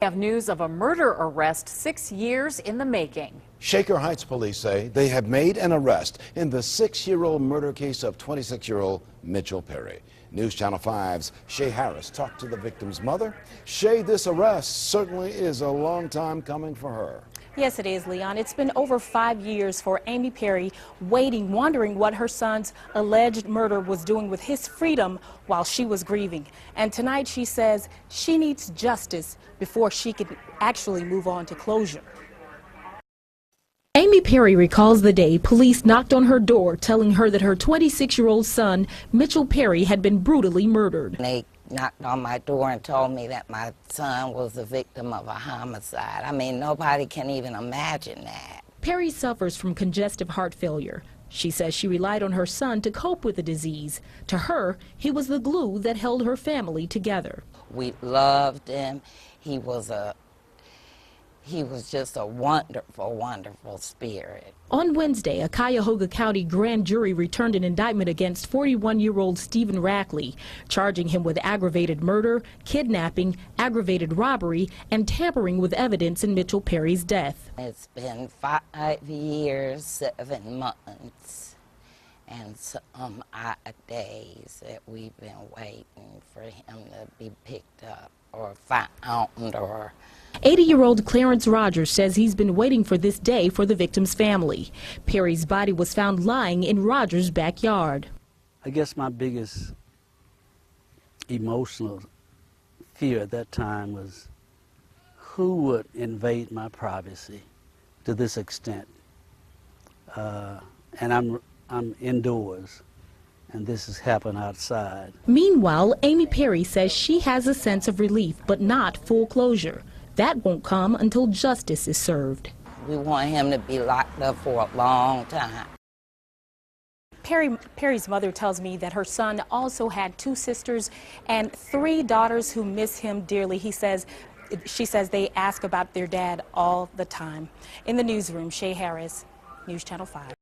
We have news of a murder arrest 6 years in the making. Shaker Heights police say they have made an arrest in the 6-year-old murder case of 26-year-old Mitchell Perry. News Channel 5's Shay Harris talked to the victim's mother. Shay, this arrest certainly is a long time coming for her. Yes, it is, Leon. It's been over 5 years for Amy Perry, waiting, wondering what her son's alleged murder was doing with his freedom while she was grieving. And tonight she says she needs justice before she can actually move on to closure. Amy Perry recalls the day police knocked on her door telling her that her 26-year-old son, Mitchell Perry, had been brutally murdered. They knocked on my door and told me that my son was the victim of a homicide. I mean, nobody can even imagine that. Perry suffers from congestive heart failure. She says she relied on her son to cope with the disease. To her, he was the glue that held her family together. We loved him. He was just a wonderful, wonderful spirit. On Wednesday, a Cuyahoga County grand jury returned an indictment against 41-year-old Stephen Rackley, charging him with aggravated murder, kidnapping, aggravated robbery, and tampering with evidence in Mitchell Perry's death. It's been 5 years, 7 months, and some odd days that we've been waiting for him to be picked up or found or... 80-year-old Clarence Rogers says he's been waiting for this day for the victim's family. Perry's body was found lying in Rogers' backyard. I guess my biggest emotional fear at that time was who would invade my privacy to this extent. And I'm indoors, and this has happened outside. Meanwhile, Amy Perry says she has a sense of relief, but not full closure. That won't come until justice is served. We want him to be locked up for a long time. Perry's mother tells me that her son also had 2 sisters and 3 daughters who miss him dearly. She says they ask about their dad all the time. In the newsroom, Shay Harris, News Channel 5.